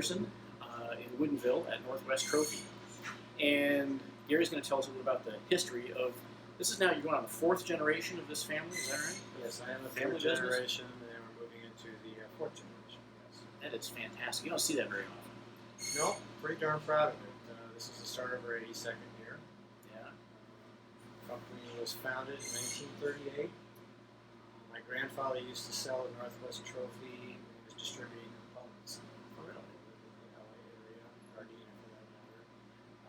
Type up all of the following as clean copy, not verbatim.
Anderson in Woodinville at Northwest Trophy. And Gary's going to tell us a little about the history of, this is now, you're going on the fourth generation of this family, is that right? Yes, I am the Family third business? generation, and then we're moving into the fourth generation. Yes. That is fantastic. You don't see that very often. No, pretty darn proud of it. This is the start of our 82nd year. Yeah. The company was founded in 1938. My grandfather used to sell at Northwest Trophy when he was distributing components. Oh, really? In the LA area, Gardena for that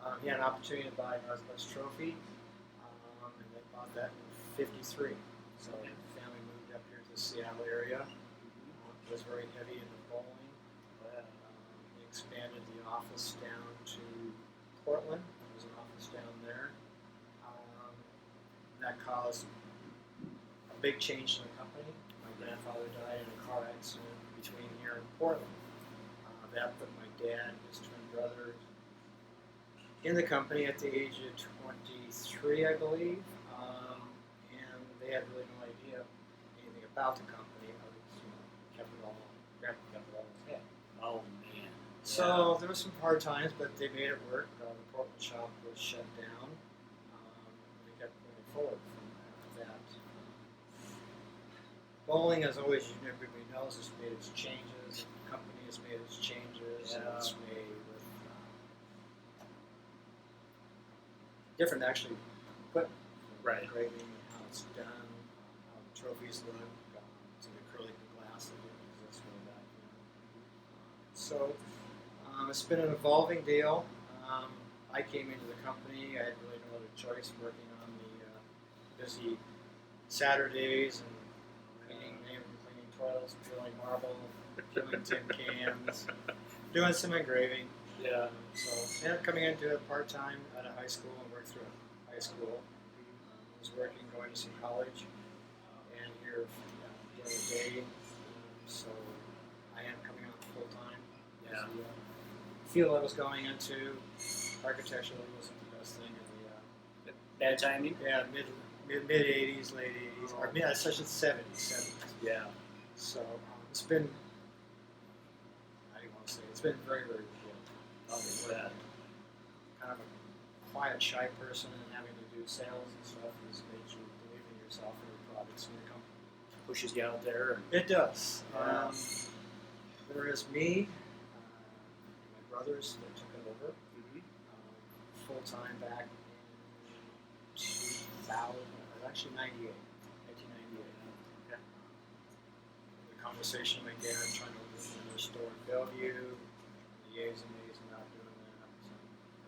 matter. He had an opportunity to buy Northwest Trophy, and they bought that in '53. So the family moved up here to the Seattle area. It was very heavy into bowling. He expanded the office down to Portland. There was an office down there. That caused a big change in the company. My grandfather died in a car accident between here and Portland. That put my dad and his twin brother in the company at the age of 23, I believe. And they had really no idea anything about the company. I was, kept it all, kept it all in his head. Oh, man. So there were some hard times, but they made it work. The Portland shop was shut down. They kept moving forward from that. Bowling, as always, everybody knows, has made its changes. The company has made its changes. Yeah. It's made with different, actually, equipment. Right. Engraving, how it's done, how the trophies look, to the acrylic glass that exists for that. So it's been an evolving deal. I came into the company. I had really no other choice working on the busy Saturdays and cleaning toilets, drilling marble, filling tin cans, doing some engraving. Yeah. So ended up coming into it part-time out of high school and worked through high school. Was working, going to some college, and here during the day. So I am coming out full-time. Yeah. The field I was going into, architecture wasn't the best thing in the Bad timing? mid 80s, late 80s, or especially 70s. Yeah. So it's been, I don't want to say, it's been very, very good. Yeah. Kind of a quiet, shy person, and having to do sales and stuff has made you believe in yourself and your products and your company. Pushes you out there. It does. Yeah. There is me, my brothers that took it over full-time back in 2000, actually 1998. Okay. The conversation with my dad trying to open another store in Bellevue, the yeas and nays not doing that. So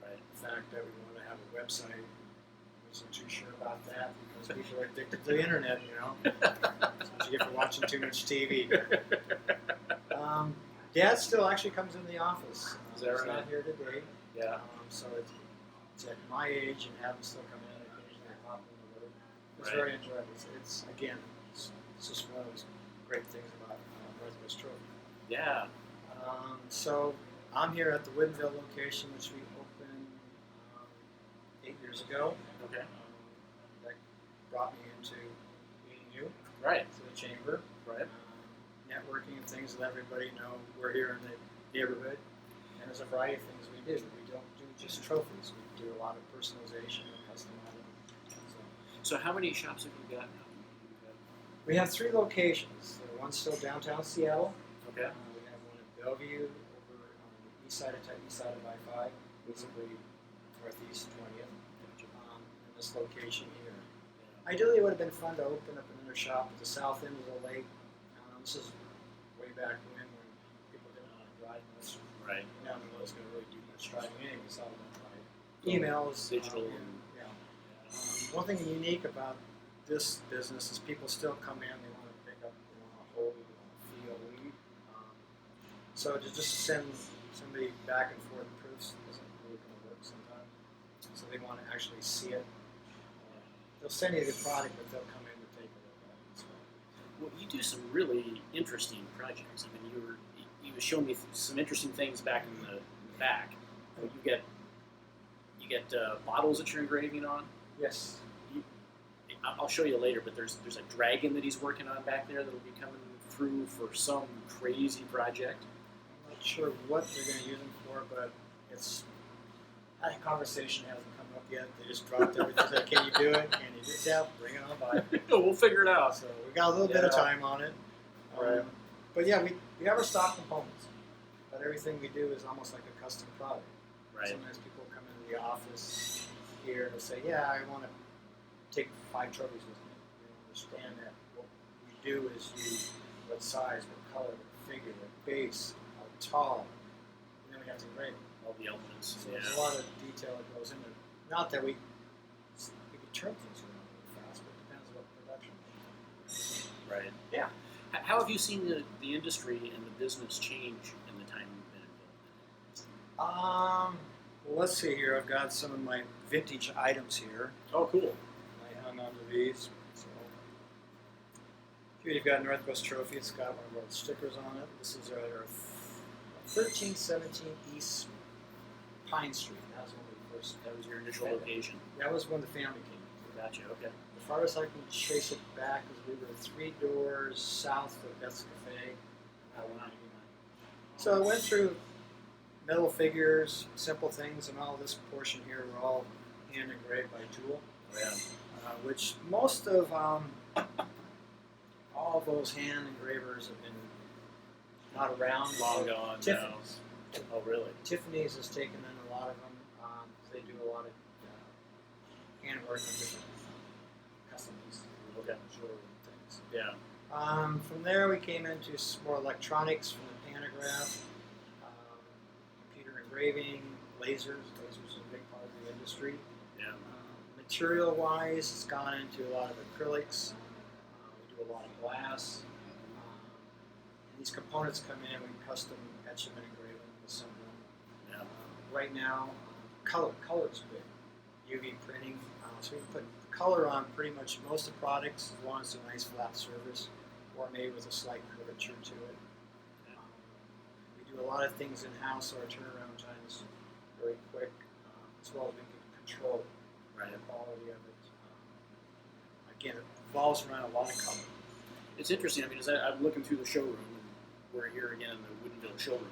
Right. the fact that we want to have a website, I wasn't too sure about that because people are addicted to the internet, That's what you get for watching too much TV. Dad still actually comes in the office. Is that He's right? not here today. Yeah. So it's at my age and have him still come in and occasionally pop in the room. It's Right. very enjoyable. It's again, it's just one of those great things about Northwest Trophy. Yeah. So I'm here at the Woodinville location, which we opened 8 years ago. Okay. That brought me into meeting you, Right. to the chamber, Right. networking and things that everybody know. We're here in the neighborhood, and there's a variety of things we do. We don't do just trophies. We do a lot of personalization and customizing. So how many shops have you got now? We have 3 locations. One's still downtown Seattle. Okay. We have one in Bellevue over on the east side of I-5, basically northeast 20th. And this location here. Ideally, it would have been fun to open up another shop at the south end of the lake. This is way back when people didn't know how to drive much. Right. Now no one's going to really do much driving anyway. It's all about emails, Digital. One thing unique about this business is people still come in, they want to pick up, they want to hold, they want to feel, lead. So to just send somebody back and forth proofs isn't really going to work sometimes. So they want to actually see it. They'll send you the product, but they'll come in to take a look at it. So. Well, you do some really interesting projects. I mean, you were showing me some interesting things back in the back. You get bottles that you're engraving on. Yes. I'll show you later, but there's a dragon that he's working on back there that'll be coming through for some crazy project. I'm not sure what they're going to use them for, but it's that conversation hasn't come up yet. They just dropped everything. Said, "Can you do it? Can you do it? Yeah, bring it on by." We'll figure it out. So we got a little bit of time on it. Right. But yeah, we have our stock components, but everything we do is almost like a custom product. Right. Sometimes people come into the office here and say, "Yeah, I want to take 5 trophies with me." You understand that what we do is use what size, what color, what figure, what base, how tall, and then we have to engrave it. All the elements. So Yeah. there's a lot of detail that goes into it. Not that we can turn things around really fast, but it depends what production. Right. Yeah. How have you seen the industry and the business change in the time you've been involved? Well, let's see here. I've got some of my vintage items here. Oh, cool. I hung on to these. So here you've got Northwest Trophy. It's got one of our stickers on it. This is our 1317 East Pine Street. That was when we first. That was your initial location. That was when the family came. Gotcha. Okay. As far as I can trace it back, is we were 3 doors south of Beth's Cafe. So I went through metal figures, simple things, and all this portion here were all hand engraved by tool. Oh, yeah. Which most of all those hand engravers have been not around. Long gone. Tiffany's. No. Oh, really? Tiffany's has taken in a lot of them. They do a lot of handwork and different custom pieces. Okay. Jewelry and things. Yeah. From there, we came into some more electronics from the pantograph, computer engraving, lasers. Lasers are a big part of the industry. Yeah. Material-wise, it's gone into a lot of acrylics. We do a lot of glass. And these components come in, we custom etch them and engrave them, assemble them. Yeah. Right now, color's big. UV printing. So we can put color on pretty much most of the products as long as it's a nice flat surface or made with a slight curvature to it. We do a lot of things in-house, so our turnaround time is very quick, as well as we can control Right. the quality of it. Again, it revolves around a lot of color. It's interesting. I mean, as I'm looking through the showroom, and we're here again in the Woodinville showroom,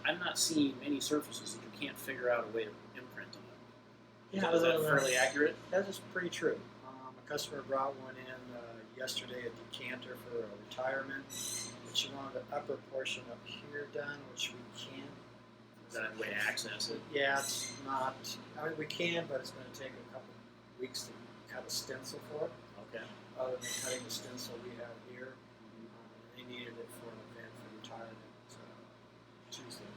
I'm not seeing many surfaces that you can't figure out a way to imprint on. Yeah, Is that fairly accurate? That is pretty true. A customer brought one in yesterday, a decanter for a retirement, but she wanted the upper portion up here done, which we can't. Is that a way to access it? Yeah, it's not. I mean, we can, but it's going to take a couple weeks to cut a stencil for it. Okay. Other than cutting the stencil we have here, they needed it for an event for retirement Tuesday.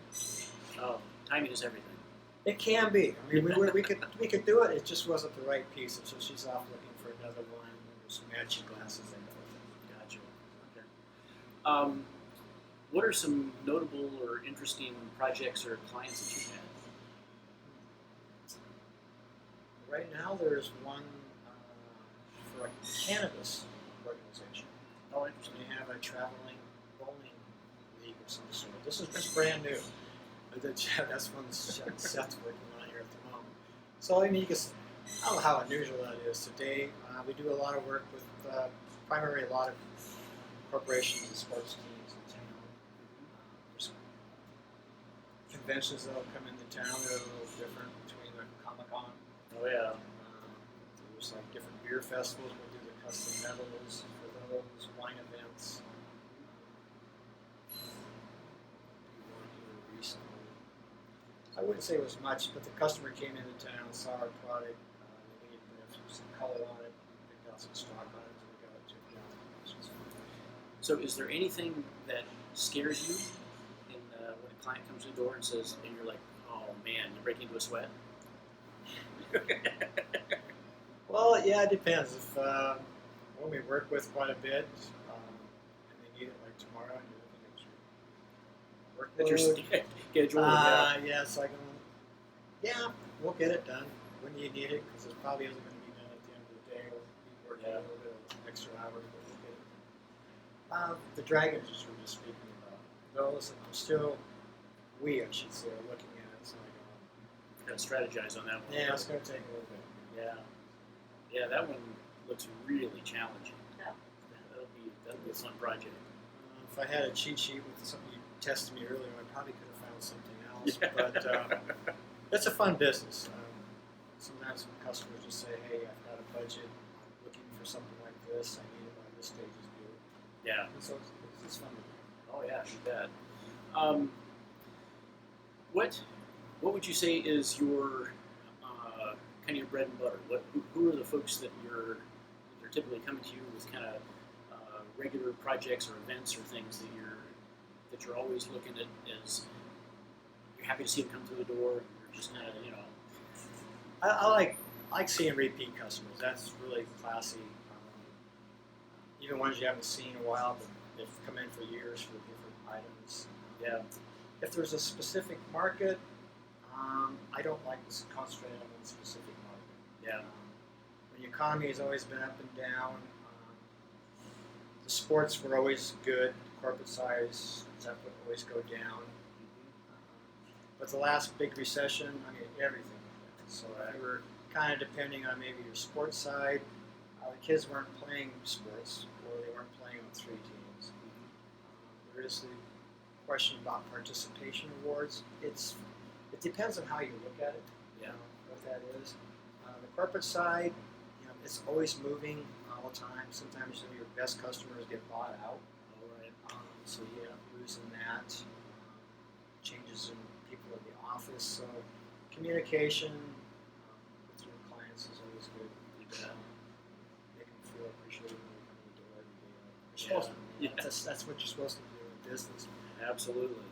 Oh, timing is everything. It can be. I mean, we could do it. It just wasn't the right piece, and so she's off looking for another one. There's matching glasses there. Gotcha. Okay. What are some notable or interesting projects or clients that you've had? Right now, there's one for a cannabis organization. Oh, And interesting. they have a traveling bowling league of some sort. This is just brand new. But that's one Seth's working on here at the moment. So I mean, I don't know how unusual that is today. We do a lot of work with primarily a lot of corporations and sports teams in town. There's conventions that'll come into town that are a little different between the Comic-Con. Oh, yeah. There's like different beer festivals. We'll do the custom medals for those, wine events. One here recently. I wouldn't say it was much, but the customer came into town, saw our product, they needed some color on it, picked out some stock on it, so we got it to So, is there anything that scares you in, when a client comes to the door and says, and you're like, oh man, you're breaking into a sweat? Well, yeah, it depends. If when we work with quite a bit, and they need it like tomorrow, and you're looking at your That workload. you're scheduled. Yeah. Yeah, it's like, yeah, we'll get it done when you need it, because it probably isn't going to be done at the end of the day. We'll be working a little bit of extra hours, but we'll get it. The dragon images we were just speaking about, those I'm still, I should say, are looking at it. So Gotta strategize on that one. yeah, it's going to take a little bit. Yeah. Yeah, that one looks really challenging. Yeah. That'll be a fun project. If I had a cheat sheet with something you tested me earlier, I probably could have found something else. But it's a fun business. Sometimes customers just say, "Hey, I've got a budget. I'm looking for something like this. I need it by this stage is due." Yeah. And so it's fun to do. Oh yeah, you bet. What would you say is your kind of your bread and butter? Who are the folks that you're typically coming to you with kind of regular projects or events or things that you're always looking at as you're happy to see them come through the door? You're just kind of I like seeing repeat customers. That's really classy. Even ones you haven't seen in a while, but they've come in for years for different items. Yeah. If there's a specific market, I don't like to concentrate on one specific market. Yeah. When the economy has always been up and down, the sports were always good. Corporate size that would always go down. But the last big recession, I mean, everything. So we were kind of depending on maybe your sports side. The kids weren't playing sports, or they weren't playing on 3 teams. There is the question about participation awards. It depends on how you look at it. Yeah. What that is. The corporate side, it's always moving all the time. Sometimes your best customers get bought out. All right. So you end up losing that. Changes in people in the office. So communication with your clients is always good. Make them feel appreciated when they come in the door every day. You're supposed to. Yeah. That's what you're supposed to do in business. Absolutely.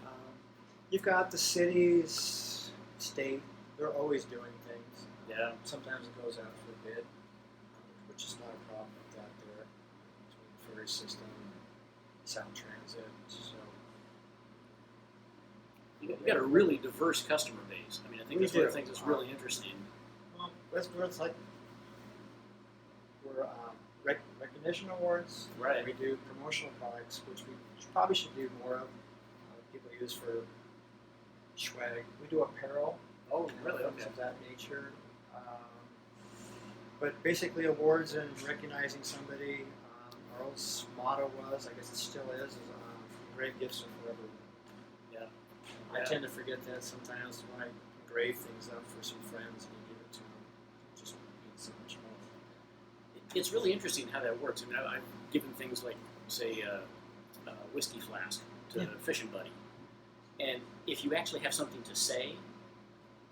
You've got the cities, state. They're always doing things. Yeah. Sometimes it goes out for bid, which is not a problem with that there. Between the ferry system and Sound Transit. So You got a really diverse customer base. I mean, I think that's one of the things that's really interesting. Well, that's where it's like we're recognition awards. Right. We do promotional products, which we probably should do more of. People use for swag. We do apparel. Oh, really? Things Okay. of that nature. But basically, awards and recognizing somebody. Our old motto was, I guess it still is great gifts are forever. Yeah. I Yeah. tend to forget that sometimes when I engrave things up for some friends and give it to them. It just means so much more. It's really interesting how that works. I mean, I've given things like, say, a whiskey flask to Yeah. Fishing Buddy. And if you actually have something to say,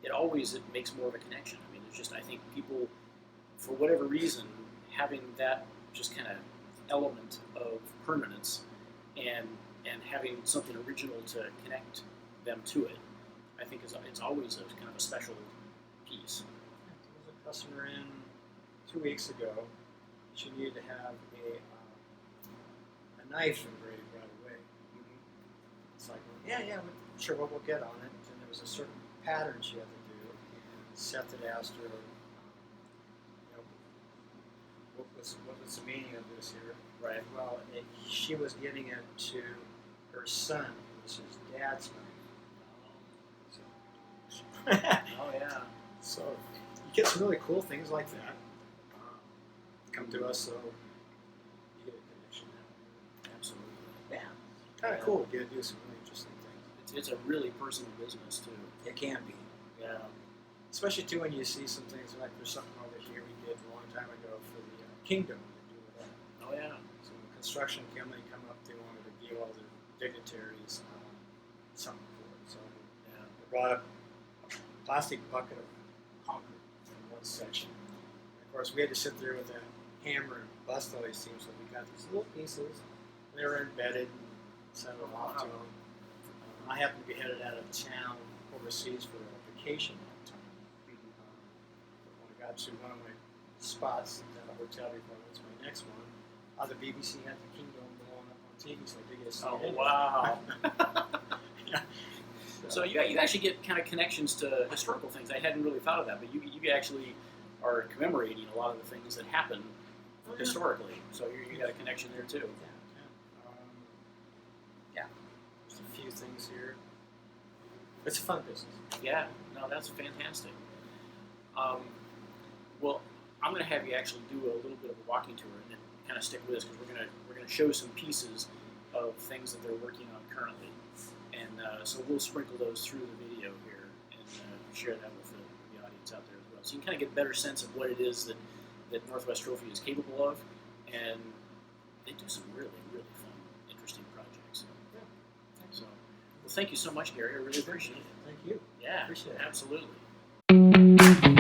it makes more of a connection. I mean, there's just, I think people, for whatever reason, having that just kind of element of permanence and having something original to connect them to it, I think it's always a kind of a special piece. There was a customer in 2 weeks ago. She needed to have a knife engraved right away. It's like, well, yeah, sure, we'll get on it. And there was a certain pattern she had to do. And Seth had asked her, what was the meaning of this here? Right. Well, she was giving it to her son. It was his dad's knife. Oh, yeah. So you get some really cool things like that. Come to us, so you get a connection there. Absolutely. Yeah, kind of cool. You get to do some really interesting things. It's a really personal business, too. It can be. Yeah. Especially too when you see some things like there's something over here we did a long time ago for the kingdom. To do with that. Oh, yeah. So when construction company come up, they wanted to give all the dignitaries something for it. So Yeah. they brought up a plastic bucket of concrete in one section. And of course, we had to sit there with a hammer and bust all these things. So we got these little pieces. And they were embedded and sent them off to them. I happened to be headed out of town overseas for a vacation that time. When I got to one of my spots at a hotel before I went to my next one, the BBC had the kingdom blowing up on TV, so I did get to see Oh, it. wow. Yeah. So you actually get kind of connections to historical things. I hadn't really thought of that, but you actually are commemorating a lot of the things that happened historically. So you got a connection there, too. Yeah. There's a few things here. It's a fun business. Yeah, no, that's fantastic. Well, I'm going to have you actually do a little bit of a walking tour and then kind of stick with us because we're going to show some pieces of things that they're working on currently. And so we'll sprinkle those through the video here and share that with the audience out there as well. So you can kind of get a better sense of what it is that Northwest Trophy is capable of, and they do some really, really fun, interesting projects. So, well, thank you so much, Gary. I really appreciate it. Thank you. Yeah, Appreciate it. absolutely.